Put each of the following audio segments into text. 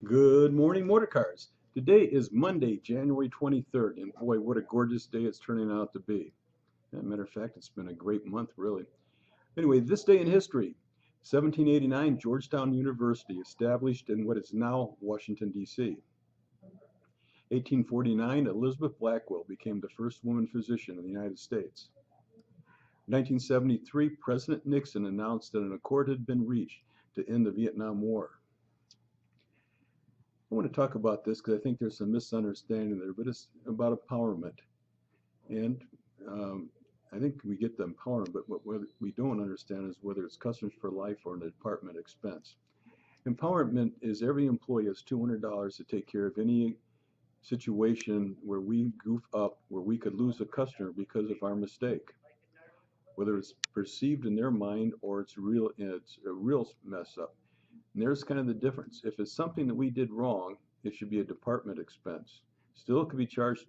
Good morning, motor cars. Today is Monday, January 23rd, and boy, what a gorgeous day it's turning out to be. As a matter of fact, it's been a great month, really. Anyway, this day in history, 1789, Georgetown University, established in what is now Washington, D.C. 1849, Elizabeth Blackwell became the first woman physician in the United States. 1973, President Nixon announced that an accord had been reached to end the Vietnam War. I want to talk about this because I think there's some misunderstanding there, but it's about empowerment. And I think we get the empowerment, but what we don't understand is whether it's customers for life or an department expense. Empowerment is every employee has $200 to take care of any situation where we goof up, where we could lose a customer because of our mistake, whether it's perceived in their mind or it's a real mess up. And there's kind of the difference. If it's something that we did wrong, it should be a department expense. Still, it could be charged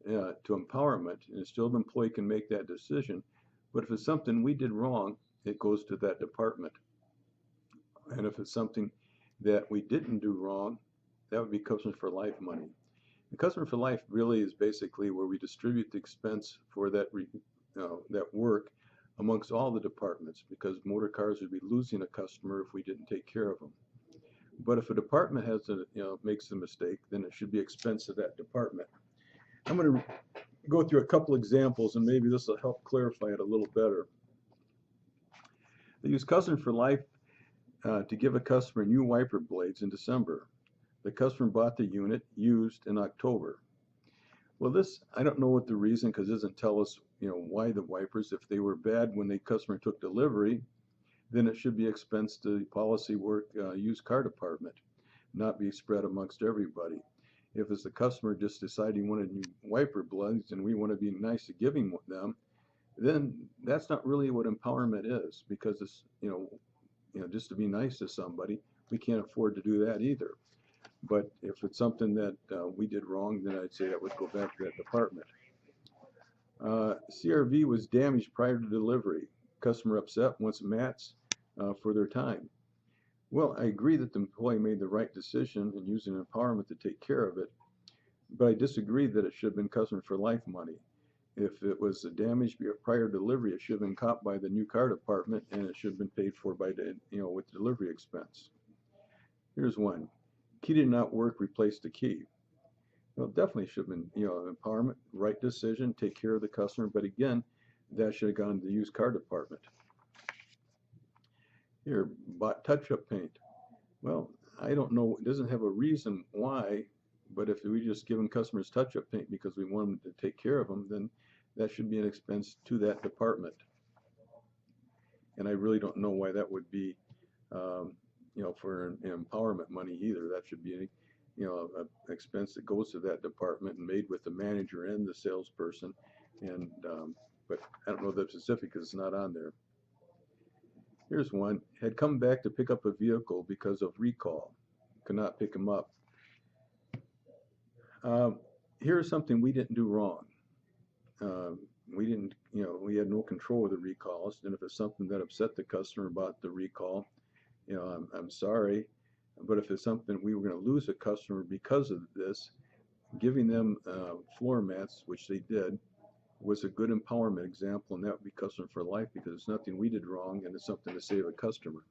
to empowerment, and still the employee can make that decision. But if it's something we did wrong, it goes to that department. And if it's something that we didn't do wrong, that would be Customers for Life money. The Customer for Life really is basically where we distribute the expense for that work amongst all the departments, because motor cars would be losing a customer if we didn't take care of them. But if a department makes a mistake, then it should be expense of that department. I'm going to go through a couple examples, and maybe this will help clarify it a little better. They use Customer for Life to give a customer new wiper blades in December. The customer bought the unit used in October. Well, I don't know what the reason, because it doesn't tell us, why the wipers. If they were bad when the customer took delivery, then it should be expense to the policy work used car department, not be spread amongst everybody. If it's the customer just deciding he wanted new wiper blades and we want to be nice to giving them, then that's not really what empowerment is, because it's, just to be nice to somebody, we can't afford to do that either. But if it's something that we did wrong, then I'd say that would go back to that department. CRV was damaged prior to delivery. Customer upset, wants mats for their time. Well, I agree that the employee made the right decision in using empowerment to take care of it, but I disagree that it should have been Customer for Life money. If it was a damage prior delivery, it should have been caught by the new car department, and it should have been paid for by with delivery expense. Here's one. Key did not work, replace the key. Well, definitely should have been, empowerment, right decision, take care of the customer, but again, that should have gone to the used car department. Here, bought touch-up paint. Well, I don't know, it doesn't have a reason why, but if we just give them customers touch-up paint because we want them to take care of them, then that should be an expense to that department. And I really don't know why that would be, for empowerment money either. That should be, an expense that goes to that department and made with the manager and the salesperson. And but I don't know the specific because it's not on there. Here's one. Had come back to pick up a vehicle because of recall. Could not pick him up. Here's something we didn't do wrong. We didn't, we had no control of the recalls. And if it's something that upset the customer about the recall, I'm sorry. But if it's something we were going to lose a customer because of this, giving them floor mats, which they did, was a good empowerment example, and that would be Customer for Life, because it's nothing we did wrong and it's something to save a customer.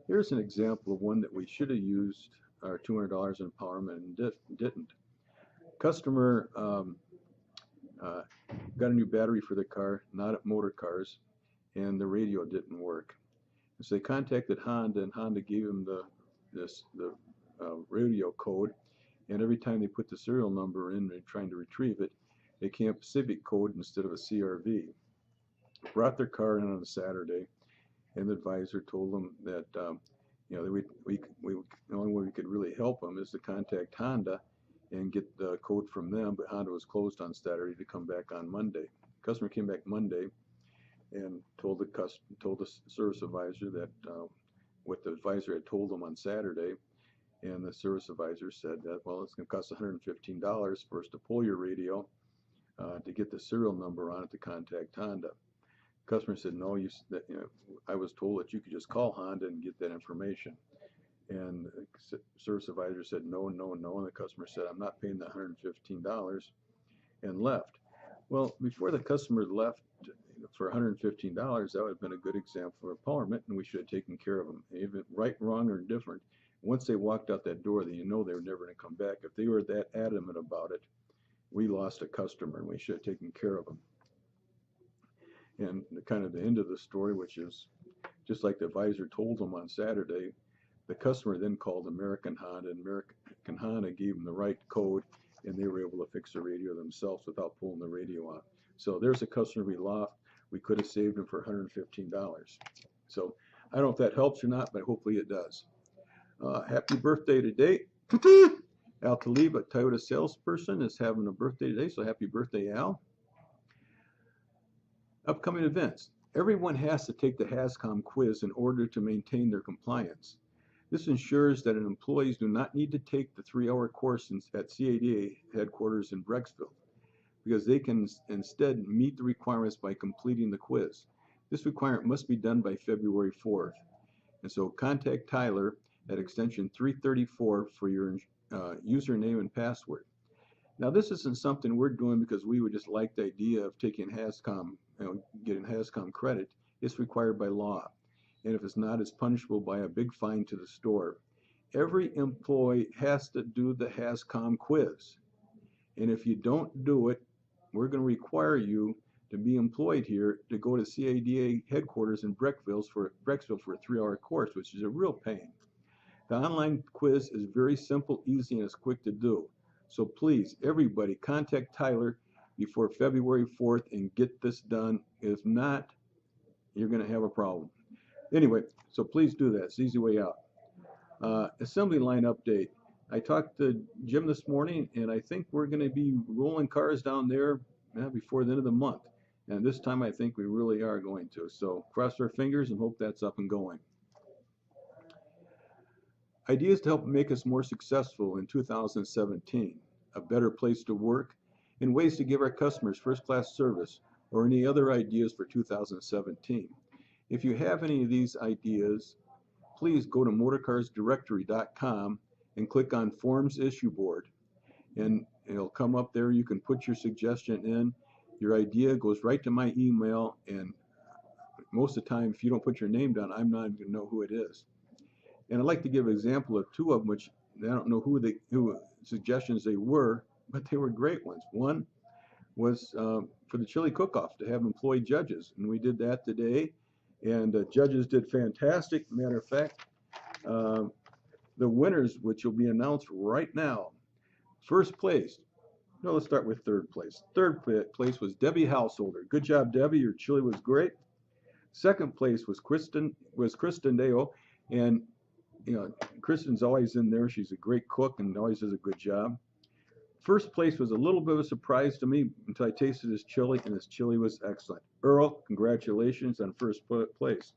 Here's an example of one that we should have used our $200 in empowerment and didn't. Customer got a new battery for the car, not at Motor Cars, and the radio didn't work. So they contacted Honda, and Honda gave them the radio code, and every time they put the serial number in and trying to retrieve it, they came up Civic code instead of a CRV. Brought their car in on a Saturday, and the advisor told them that the only way we could really help them is to contact Honda and get the code from them, but Honda was closed on Saturday to come back on Monday. Customer came back Monday and told the service advisor that what the advisor had told them on Saturday, and the service advisor said that, well, it's going to cost $115 for us to pull your radio to get the serial number on it to contact Honda. Customer said, no, I was told that you could just call Honda and get that information. And the service advisor said, no, no, no. And the customer said, I'm not paying the $115, and left. Well, before the customer left for $115, that would have been a good example of empowerment, and we should have taken care of them, even right, wrong, or indifferent. Once they walked out that door, then you know they were never going to come back. If they were that adamant about it, we lost a customer, and we should have taken care of them. And kind of the end of the story, which is just like the advisor told them on Saturday, the customer then called American Honda, and American Honda gave them the right code, and they were able to fix the radio themselves without pulling the radio out. So there's a customer we lost. We could have saved them for $115. So I don't know if that helps or not, but hopefully it does. Happy birthday today. Al Talib, a Toyota salesperson, is having a birthday today, so happy birthday, Al. Upcoming events. Everyone has to take the HAZCOM quiz in order to maintain their compliance. This ensures that employees do not need to take the 3-hour course at CADA headquarters in Brecksville, because they can instead meet the requirements by completing the quiz. This requirement must be done by February 4th. And so contact Tyler at extension 334 for your username and password. Now, this isn't something we're doing because we would just like the idea of taking HAZCOM, getting HAZCOM credit. It's required by law. And if it's not, it's punishable by a big fine to the store. Every employee has to do the HAZCOM quiz. And if you don't do it, we're going to require you to be employed here to go to CADA headquarters in Brecksville for a 3-hour course, which is a real pain. The online quiz is very simple, easy, and it's quick to do. So please, everybody, contact Tyler before February 4th and get this done. If not, you're going to have a problem. Anyway, so please do that. It's the easy way out. Assembly line update. I talked to Jim this morning, and I think we're going to be rolling cars down there before the end of the month. And this time I think we really are going to. So cross our fingers and hope that's up and going. Ideas to help make us more successful in 2017. A better place to work, and ways to give our customers first-class service, or any other ideas for 2017. If you have any of these ideas, please go to motorcarsdirectory.com and click on Forms Issue Board. And it'll come up there. You can put your suggestion in. Your idea goes right to my email, and most of the time, if you don't put your name down, I'm not even going to know who it is. And I'd like to give an example of 2 of them, which I don't know who suggestions they were, but they were great ones. One was for the chili cook-off to have employee judges, and we did that today, and the judges did fantastic. Matter of fact, the winners, which will be announced right now. First place, no, let's start with third place. Third place was Debbie Householder. Good job, Debbie. Your chili was great. Second place was Kristen Deo, and Kristen's always in there. She's a great cook and always does a good job. First place was a little bit of a surprise to me until I tasted his chili, and his chili was excellent. Earl, congratulations on first place.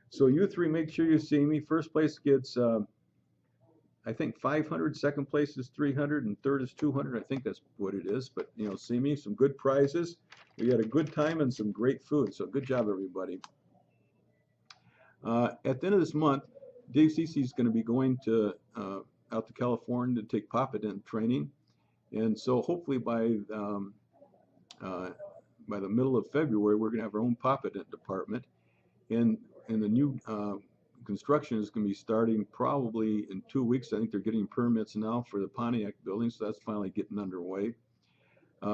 So you 3, make sure you see me. First place gets, I think 500. Second place is 300, and third is 200. I think that's what it is. But see me. Some good prizes. We had a good time and some great food. So good job, everybody. At the end of this month, Dave Cece is going to be going to out to California to take Papa Dent training, and so hopefully by the middle of February we're going to have our own Papa Dent department, and the new construction is going to be starting probably in 2 weeks. I think they're getting permits now for the Pontiac building, so that's finally getting underway.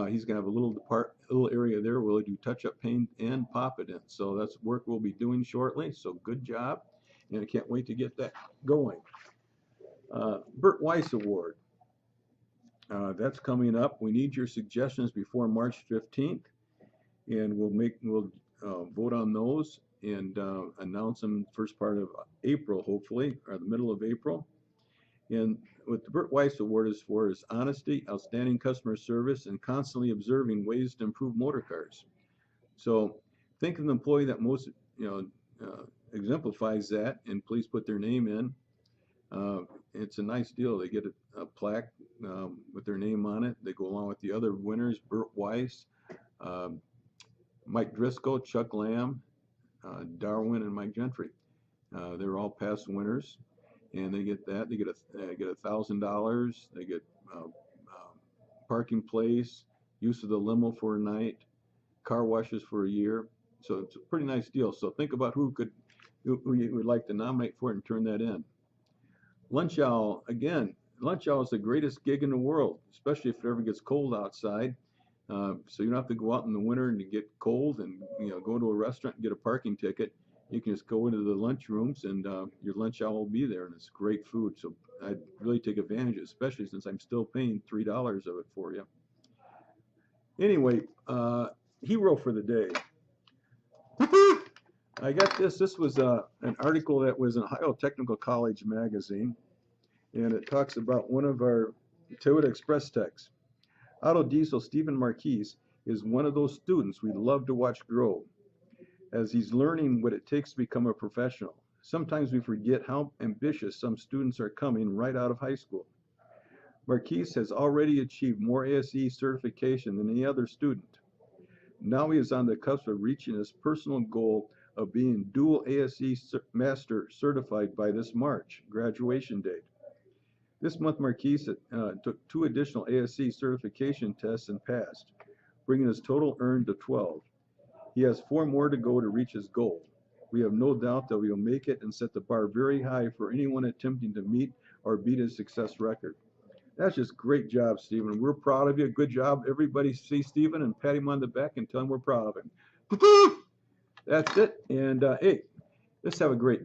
He's going to have a little area there where we'll do touch-up paint and Papa Dent, so that's work we'll be doing shortly. So good job. And I can't wait to get that going. Bert Weiss Award. That's coming up. We need your suggestions before March 15th, and we'll vote on those and announce them first part of April, hopefully, or the middle of April. And what the Bert Weiss Award is for is honesty, outstanding customer service, and constantly observing ways to improve motor cars. So think of the employee that most exemplifies that, and please put their name in. It's a nice deal. They get a plaque with their name on it. They go along with the other winners: Bert Weiss, Mike Driscoll, Chuck Lamb, Darwin, and Mike Gentry. They're all past winners. and they get that. They get $1,000. They get parking place, use of the limo for a night, car washes for a year. So it's a pretty nice deal. So think about who you would like to nominate for it and turn that in. Lunch Owl, again, Lunch Owl is the greatest gig in the world, especially if it ever gets cold outside. So you don't have to go out in the winter and get cold and go to a restaurant and get a parking ticket. You can just go into the lunch rooms and your Lunch Owl will be there, and it's great food. So I'd really take advantage of it, especially since I'm still paying $3 of it for you. Anyway, hero for the day. I got this. This was an article that was in Ohio Technical College magazine, and it talks about one of our Toyota Express techs. Auto Diesel Stephen Marquise is one of those students we love to watch grow as he's learning what it takes to become a professional. Sometimes we forget how ambitious some students are coming right out of high school. Marquise has already achieved more ASE certification than any other student. Now he is on the cusp of reaching his personal goal of being dual ASE master certified by this March graduation date. This month, Marquise took 2 additional ASE certification tests and passed, bringing his total earned to 12. He has 4 more to go to reach his goal. We have no doubt that he will make it and set the bar very high for anyone attempting to meet or beat his success record. That's just great job, Stephen. We're proud of you. Good job. Everybody see Stephen and pat him on the back and tell him we're proud of him. That's it. And hey, let's have a great day.